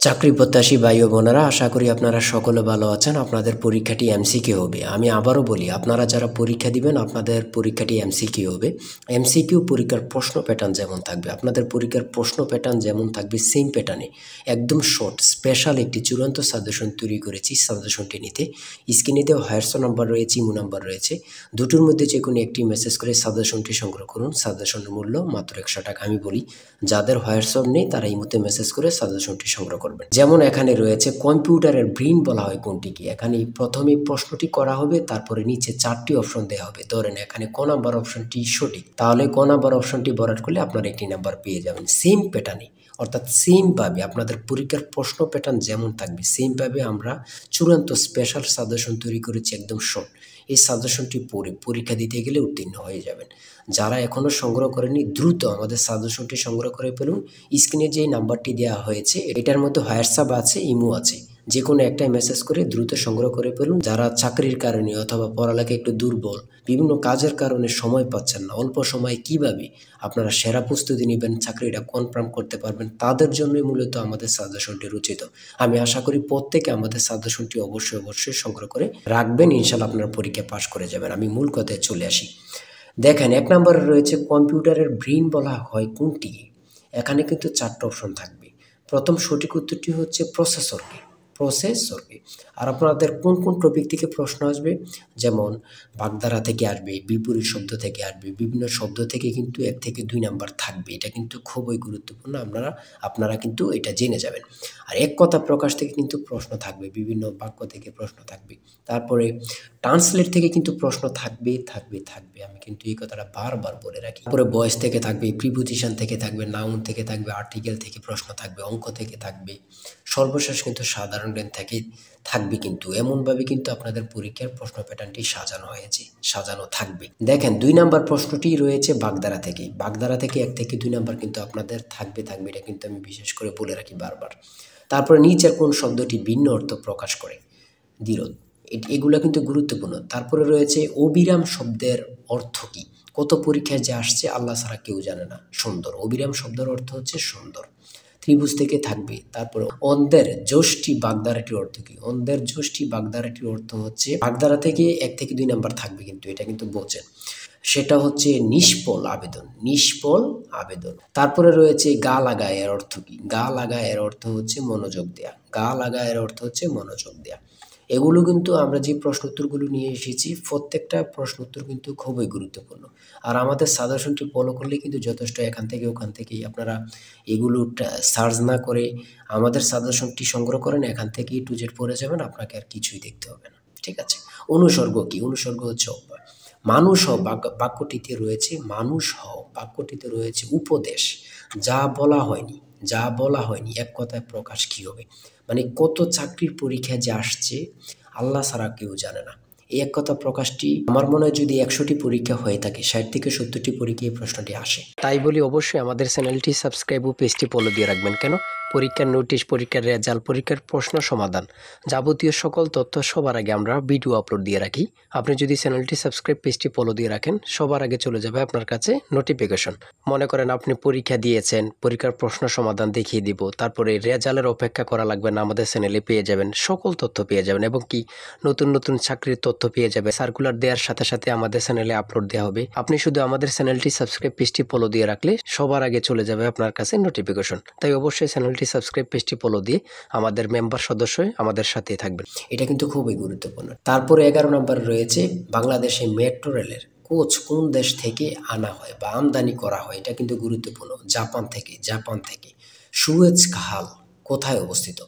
চাকরি প্রত্যাশী ভাই ও বোনেরা, আশা করি আপনারা সকলে ভালো আছেন। আপনাদের পরীক্ষাটি এমসিকিউ হবে। আমি আবারও বলি, আপনারা যারা পরীক্ষা দিবেন আপনাদের পরীক্ষাটি এমসিকিউ হবে। এমসিকিউ পরীক্ষার প্রশ্ন প্যাটার্ন যেমন থাকবে, আপনাদের পরীক্ষার প্রশ্ন প্যাটার্ন যেমন থাকবে সেম প্যাটার্নে একদম শর্ট স্পেশাল একটি চূড়ান্ত সাজেশন তৈরি করেছি। সাজেশনটি নিতে স্ক্রিনে দেওয়া হোয়াটসঅ্যাপ নাম্বার রয়েছে, ইমো নাম্বার রয়েছে, দুটোর মধ্যে যে কোনো একটি মেসেজ করে সাজেশনটি সংগ্রহ করুন। সাজেশনের মূল্য মাত্র 100 টাকা। আমি বলি, যাদের হোয়াটসঅ্যাপ নেই তারা ইমোতে মেসেজ করে সাজেশনটি সংগ্রহ করবেন। যেমন এখানে রয়েছে কম্পিউটারের ব্রেইন বলা হয় কোনটিকে। এখানে প্রথমে প্রশ্নটি করা হবে, তারপরে নিচে 4টি অপশন দেওয়া হবে। ধরেন এখানে ক নাম্বার অপশনটি সঠিক, তাহলে ক নাম্বার অপশনটি ভরাট করলে আপনারা একটি নাম্বার পেয়ে যাবেন। সেম প্যাটার্নে, অর্থাৎ সেমভাবে আপনাদের পরীক্ষার প্রশ্ন প্যাটার্ন যেমন থাকবে সেমভাবে আমরা চূড়ান্ত স্পেশাল সাজেশন তৈরি করেছি, একদম শর্ট। এই সাজেশনটি পড়ে পরীক্ষা দিতে গেলে উত্তীর্ণ হয়ে যাবেন। যারা এখনও সংগ্রহ করেনি দ্রুত আমাদের সাজেশনটি সংগ্রহ করে ফেলুন। স্ক্রিনে যে নাম্বারটি দেওয়া হয়েছে এটার মধ্যে হোয়াটসঅ্যাপ আছে, ইমো আছে, যে কোনো একটাই মেসেজ করে দ্রুত সংগ্রহ করে ফেলুন। যারা চাকরির কারণে অথবা পড়ালেখা একটু দুর্বল, বিভিন্ন কাজের কারণে সময় পাচ্ছেন না, অল্প সময়ে কিভাবে আপনারা সেরা প্রস্তুতি নেবেন, চাকরিটা কনফার্ম করতে পারবেন, তাদের জন্যই মূলত আমাদের সাজেশনটি রচিত। আমি আশা করি প্রত্যেকে আমাদের সাজেশনটি অবশ্যই সংগ্রহ করে রাখবেন। ইনশাল্লাহ আপনারা পরীক্ষা পাশ করে যাবেন। আমি মূল কথায় চলে আসি। দেখেন, 1 নম্বরে রয়েছে কম্পিউটারের ব্রেইন বলা হয় কোনটি। এখানে কিন্তু 4টা অপশন থাকবে। প্রথম সঠিক উত্তরটি হচ্ছে প্রসেসরকে। আর আপনাদের কোন কোন টপিক থেকে প্রশ্ন আসবে, যেমন বাগধারা থেকে আসবে, বিপরীত শব্দ থেকে আসবে, বিভিন্ন শব্দ থেকে কিন্তু 1 থেকে 2 নাম্বার থাকবে। এটা কিন্তু খুবই গুরুত্বপূর্ণ, আপনারা কিন্তু এটা জেনে যাবেন। আর এক কথা প্রকাশ থেকে কিন্তু প্রশ্ন থাকবে, বিভিন্ন বাক্য থেকে প্রশ্ন থাকবে। তারপরে ট্রান্সলেট থেকে কিন্তু প্রশ্ন থাকবে। আমি কিন্তু এই কথাটা বারবার বলে রাখি। তারপরে ভয়েস থেকে থাকবে, প্রিপোজিশন থেকে থাকবে, নাউন থেকে থাকবে, আর্টিকেল থেকে প্রশ্ন থাকবে, অঙ্ক থেকে থাকবে, সর্বশেষ কিন্তু সাধারণ জ্ঞান থেকে থাকবে। কিন্তু এমনভাবে কিন্তু আপনাদের পরীক্ষার প্রশ্ন প্যাটার্নটি সাজানো থাকবে। দেখেন, 2 নাম্বার প্রশ্নটি রয়েছে বাগধারা থেকে। বাগধারা থেকে 1 থেকে 2 নাম্বার কিন্তু আপনাদের থাকবে। এটা কিন্তু আমি বিশেষ করে বলে রাখি বারবার। তারপরে নিচের কোন শব্দটি ভিন্ন অর্থ প্রকাশ করে, দ্বিরোধ, এগুলো কিন্তু গুরুত্বপূর্ণ। তারপরে রয়েছে অবিরাম শব্দের অর্থ কী। কত পরীক্ষায় যে আসছে আল্লাহ ছাড়া কেউ জানে না। সুন্দর, অবিরাম শব্দের অর্থ হচ্ছে সুন্দর। ত্রিভুজ থেকে থাকবে। তারপরে অন্ধের যষ্টি বাগধারাটির অর্থ কী। অন্ধের যষ্টি বাগধারাটির অর্থ হচ্ছে, বাগধারা থেকে 1 থেকে 2 নাম্বার থাকবে, কিন্তু এটা কিন্তু বোঝেন, সেটা হচ্ছে নিষ্ফল আবেদন। তারপরে রয়েছে গা লাগা, এর অর্থ কী। গা লাগা এর অর্থ হচ্ছে মনোযোগ দেয়া। এগুলো কিন্তু আমরা যে প্রশ্ন উত্তরগুলো নিয়ে এসেছি প্রত্যেকটা প্রশ্ন উত্তর কিন্তু খুবই গুরুত্বপূর্ণ। আর আমাদের সাজেশনটি ফলো করলে কিন্তু যথেষ্ট। এখান থেকে ওখান থেকেই আপনারা এগুলো সার্চ না করে আমাদের সাজেশনটি সংগ্রহ করেন, এখান থেকে A to Z পড়ে যাবেন, আপনাকে আর কিছুই দেখতে হবে না। ঠিক আছে। অনুসর্গ কি। অনুসর্গ হচ্ছে অভ্যাস। মানুষ হও বাক্যটিতে রয়েছে উপদেশ। যা বলা হয়নি এক কথায় প্রকাশ কি হবে। মানে কত চাকরির পরীক্ষা যে আসছে আল্লাহ ছাড়া কেউ জানে না। এই এক কথা প্রকাশটি আমার মনে হয় যদি 100টি পরীক্ষা হয়ে থাকে 60 থেকে 70টি পরীক্ষায় এই প্রশ্নটি আসে। তাই বলি অবশ্যই আমাদের চ্যানেলটি সাবস্ক্রাইব ও পেজটি ফলো দিয়ে রাখবেন। কেন? পরীক্ষার নোটিশ, পরীক্ষার রেজাল্ট, পরীক্ষার প্রশ্ন সমাধান, যাবতীয় সকল তথ্য সবার আগে আমরা ভিডিও আপলোড দিয়ে রাখি। আপনি যদি চ্যানেলটি সাবস্ক্রাইব, পেজটি ফলো দিয়ে রাখেন, সবার আগে চলে যাবে আপনার কাছে নোটিফিকেশন। মনে করেন আপনি পরীক্ষা দিয়েছেন, পরীক্ষার প্রশ্ন সমাধান দেখিয়ে দিব, তারপরে রেজাল্টের অপেক্ষা করা লাগবে না, আমাদের চ্যানেলে পেয়ে যাবেন, সকল তথ্য পেয়ে যাবেন, এবং কি নতুন চাকরির তথ্য পেয়ে যাবে। সার্কুলার দেওয়ার সাথে সাথে আমাদের চ্যানেলে আপলোড দেওয়া হবে। আপনি শুধু আমাদের চ্যানেলটি সাবস্ক্রাইব, পেজটি ফলো দিয়ে রাখলে সবার আগে চলে যাবে আপনার কাছে নোটিফিকেশন। তাই অবশ্যই চ্যানেলটি সাবস্ক্রাইব, পেজটি ফলো দিয়ে আমাদের মেম্বার সদস্য হয়ে আমাদের সাথেই থাকবেন। এটা কিন্তু খুবই গুরুত্বপূর্ণ। তারপরে 11 নম্বর রয়েছে বাংলাদেশে মেট্রো রেলের কোচ কোন দেশ থেকে আনা হয় বা আমদানি করা হয়। এটা কিন্তু গুরুত্বপূর্ণ। জাপান থেকে। সুয়েজ খাল কোথায় অবস্থিত।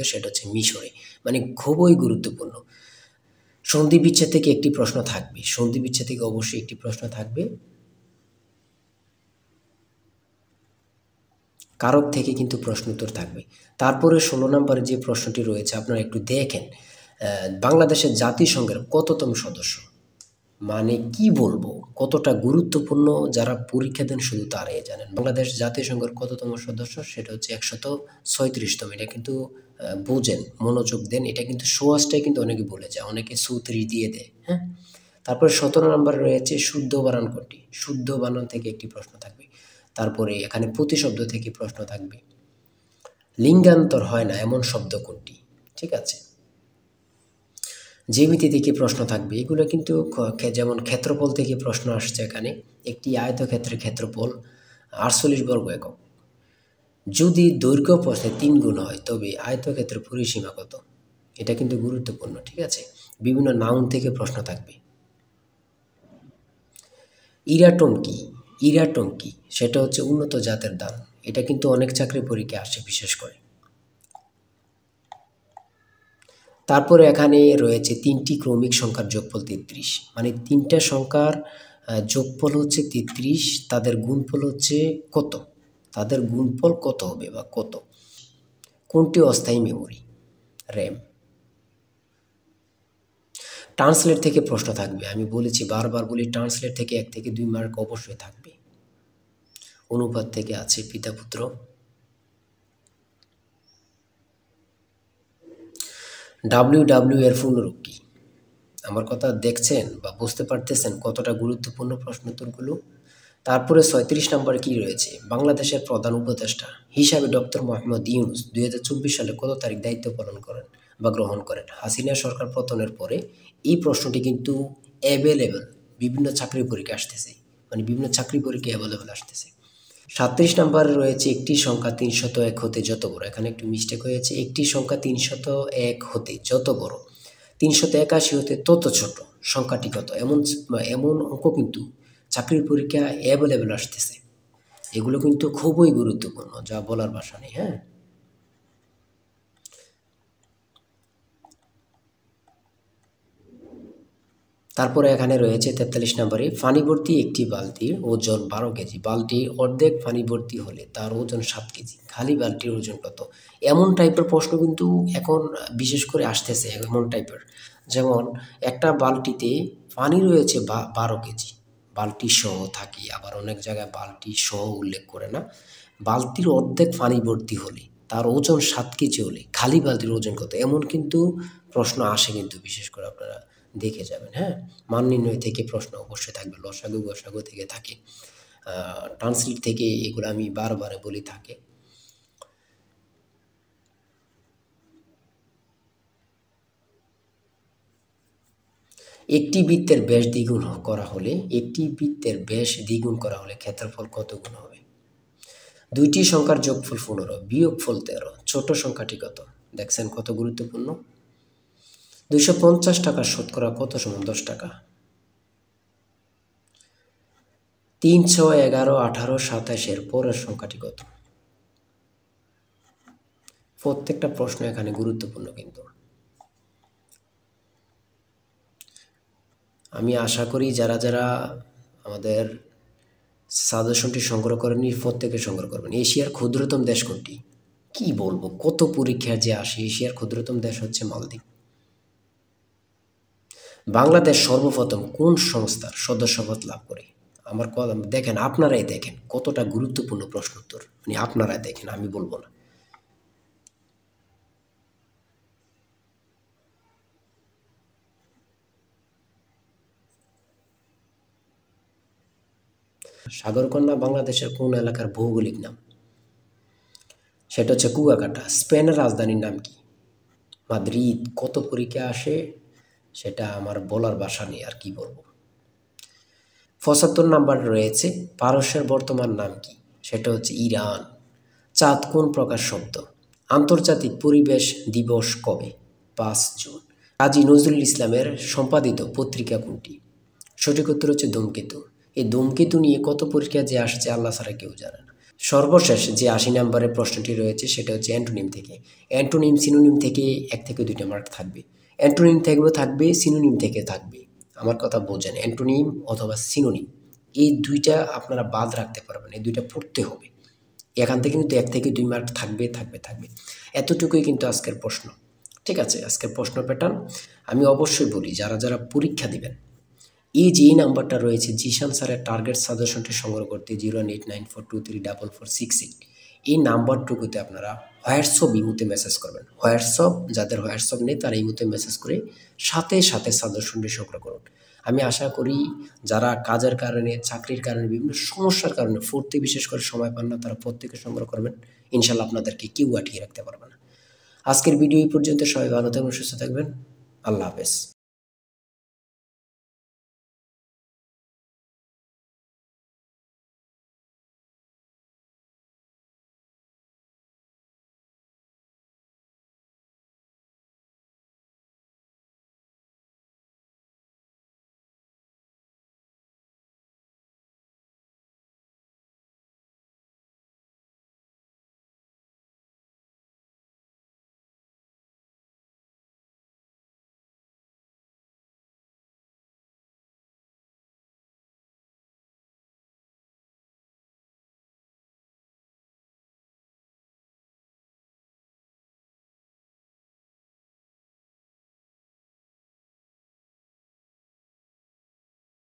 সেটা হচ্ছে মিশরে। মানে খুবই গুরুত্বপূর্ণ। সন্ধি বিচ্ছেদ থেকে একটি প্রশ্ন থাকবে। অবশ্যই একটি প্রশ্ন থাকবে। কারক থেকে কিন্তু প্রশ্ন উত্তর থাকবে। তারপরে 16 নম্বরে যে প্রশ্নটি রয়েছে আপনারা একটু দেখেন, বাংলাদেশের জাতিসংঘের কততম সদস্য। মানে কি বলবো, কতটা গুরুত্বপূর্ণ, যারা পরীক্ষা দেন শুধু তারাই জানেন। বাংলাদেশ জাতিসংঘের কততম সদস্য, সেটা হচ্ছে 136তম। এটা কিন্তু বোঝেন, মনোযোগ দেন। এটা কিন্তু সোয়াশটাই কিন্তু অনেকে বলে যায়, অনেকে 34 দিয়ে দেয়। হ্যাঁ। তারপরে 17 নম্বরে রয়েছে শুদ্ধ বানান কোনটি। শুদ্ধ বানান থেকে একটি প্রশ্ন থাকবে। তারপরে এখানে প্রতিশব্দ থেকে প্রশ্ন থাকবে। লিঙ্গান্তর হয় না এমন শব্দ কোনটি? ঠিক আছে, জ্যামিতি থেকে প্রশ্ন থাকবে। এগুলো কিন্তু যেমন ক্ষেত্রফল থেকে প্রশ্ন আসছে এখানে। একটি আয়তক্ষেত্রের ক্ষেত্রফল 48 বর্গ একক। যদি দৈর্ঘ্য প্রস্থে 3 গুণ হয় তবে আয়তক্ষেত্রের পরিসীমা কত? এটা কিন্তু গুরুত্বপূর্ণ। ঠিক আছে, বিভিন্ন নাউন থেকে প্রশ্ন থাকবে। ইরাটম কি? ইরাটম কি? সেটা হচ্ছে উন্নত জাতের ধান। এটা কিন্তু অনেক চাকরি পরীক্ষায় আসে বিশেষ করে। তারপরে এখানে রয়েছে 3টি ক্রমিক সংখ্যার যোগফল 33, মানে 3টা সংখ্যার যোগফল হচ্ছে 33, তাদের গুণফল হচ্ছে কত? তাদের গুণফল কত হবে বা কত? কোনটি অস্থায়ী মেমোরি? র্যাম। ট্রান্সলেট থেকে প্রশ্ন থাকবে। আমি বলেছি, বারবার বলি, ট্রান্সলেট থেকে 1 থেকে 2 মার্ক অবশ্যই থাকবে। অনুপাত থেকে আছে পিতা পুত্র। WW এর পূর্ণরূপ কি? আমার কথা দেখছেন বা বুঝতে পারতেছেন কতটা গুরুত্বপূর্ণ প্রশ্নোত্তরগুলো? তারপরে 36 নম্বরে কি রয়েছে? বাংলাদেশের প্রধান উপদেষ্টা হিসাবে ডক্টর মোহাম্মদ ইউনূস 2024 সালে কত তারিখ দায়িত্ব পালন করেন বা গ্রহণ করেন? হাসিনা সরকার পতনের পরে এই প্রশ্নটি কিন্তু অ্যাভেলেবল, বিভিন্ন চাকরি পরীক্ষা আসতেছে, মানে বিভিন্ন চাকরি পরীক্ষা অ্যাভেলেবল আসতেছে। 37 নম্বরে রয়েছে একটি সংখ্যা 301 হতে যত বড়। এখানে একটু মিস্টেক হয়েছে। একটি সংখ্যা 301 হতে যত বড় 381 হতে তত ছোট সংখ্যাটি কত? এমন এমন অঙ্ক কিন্তু চাকরির পরীক্ষা অ্যাভেলেবল আসতেছে। এগুলো কিন্তু খুবই গুরুত্বপূর্ণ, যা বলার ভাষা নেই। হ্যাঁ, তারপরে এখানে রয়েছে 43 নম্বরে, পানি ভর্তি একটি বালতির ওজন 12 কেজি। বালতির অর্ধেক পানি ভর্তি হলে তার ওজন 7 কেজি। খালি বালতির ওজন কত? এমন টাইপের প্রশ্ন কিন্তু এখন বিশেষ করে আসতেছে, এমন টাইপের। যেমন একটা বালতিতে পানি রয়েছে 12 কেজি, বালতি সহ থাকে, আবার অনেক জায়গায় বালতি সহ উল্লেখ করে না। বালতির অর্ধেক পানি ভর্তি হলে তার ওজন 7 কেজি হলে খালি বালতির ওজন কত? এমন কিন্তু প্রশ্ন আসে কিন্তু, বিশেষ করে আপনারা দেখে যাবেন। হ্যাঁ, মান নির্ণয় থেকে প্রশ্ন অবশ্যই থাকবে, লসাগু গসাগু থেকে থাকে, ট্রান্সলেট থেকে, এগুলো আমি বারবার বলি থাকে। একটি বৃত্তের ব্যাস দ্বিগুণ করা হলে ক্ষেত্রফল কত গুণ হবে? দুইটি সংখ্যার যোগফল 15, বিয়োগফল 13, ছোট সংখ্যাটি কত? দেখছেন কত গুরুত্বপূর্ণ। 250 টাকা শতকরা কত সমান 10 টাকা? 3, 6, 11, 18, 27 এর পরের সংখ্যাটি কত? প্রত্যেকটা প্রশ্ন এখানে গুরুত্বপূর্ণ কিন্তু। আমি আশা করি যারা যারা আমাদের সাজেশনটি সংগ্রহ করেনি, প্রত্যেকে সংগ্রহ করবেন। এশিয়ার ক্ষুদ্রতম দেশ কোনটি? কি বলবো, কত পরীক্ষা যে আসে। এশিয়ার ক্ষুদ্রতম দেশ হচ্ছে মালদ্বীপ। বাংলাদেশ সর্বপ্রথম কোন সংস্থার সদস্যপদ লাভ করে? আমার কথা দেখেন, আপনারাই দেখেন কতটা গুরুত্বপূর্ণ প্রশ্ন উত্তর, মানে আপনারাই দেখেন, আমি বলবো না। সাগরকন্যা বাংলাদেশের কোন এলাকার ভৌগোলিক নাম? সেটা হচ্ছে কুয়াকাটা। স্পেনের রাজধানীর নাম কি? মাদ্রিদ। কত পরীক্ষা আসে সেটা আমার বলার ভাষা নেই, আর কি বলবো। 75 নাম্বার রয়েছে, পারস্যের বর্তমান নাম কি? সেটা হচ্ছে ইরান। চাঁদ কোন প্রকার শব্দ? আন্তর্জাতিক পরিবেশ দিবস কবে? 5 জুন। কাজী নজরুল ইসলামের সম্পাদিত পত্রিকা কোনটি? সঠিক উত্তর হচ্ছে ধূমকেতু। এই ধূমকেতু নিয়ে কত পরীক্ষা যে আসছে আল্লাহ ছাড়া কেউ জানে না। সর্বশেষ যে 80 নম্বরের প্রশ্নটি রয়েছে সেটা হচ্ছে অ্যান্টোনিম থেকে। অ্যান্টোনিম সিনোনিম থেকে 1 থেকে 2টা মার্ক থাকবে। অ্যান্টোনিম থেকেও থাকবে, সিনোনিম থেকে থাকবে। আমার কথা বোঝেন, অ্যান্টোনিম অথবা সিনোনিম, এই দুইটা আপনারা বাদ রাখতে পারবেন, এই দুইটা পড়তে হবে। এখান থেকে কিন্তু 1 থেকে 2 মার্ক থাকবে থাকবে থাকবে। এতটুকুই কিন্তু আজকের প্রশ্ন। ঠিক আছে, আজকের প্রশ্ন প্যাটার্ন আমি অবশ্যই বলি, যারা যারা পরীক্ষা দিবেন, এই যে এই নাম্বারটা রয়েছে জিশান স্যারের টার্গেট সাজেশনটি সংগ্রহ করতে 018942388, এই নাম্বারটুকুতে আপনারা হোয়াটসঅ্যাপ ইমুতে মেসেজ করবেন। হোয়াটসঅ্যাপ, যাদের হোয়াটসঅ্যাপ নেই তারা ইমুতে মেসেজ করে সাথে সাথে সাজেশনটি সংগ্রহ করুন। আমি আশা করি যারা কাজের কারণে, চাকরির কারণে, বিভিন্ন সমস্যার কারণে পড়তে বিশেষ করে সময় পান না, তারা প্রত্যেকে সংগ্রহ করবেন। ইনশাল্লাহ আপনাদেরকে কেউ আটকিয়ে রাখতে পারবে না। আজকের ভিডিও এই পর্যন্ত। সবাই ভালো থাকবেন, সুস্থ থাকবেন। আল্লাহ হাফেজ।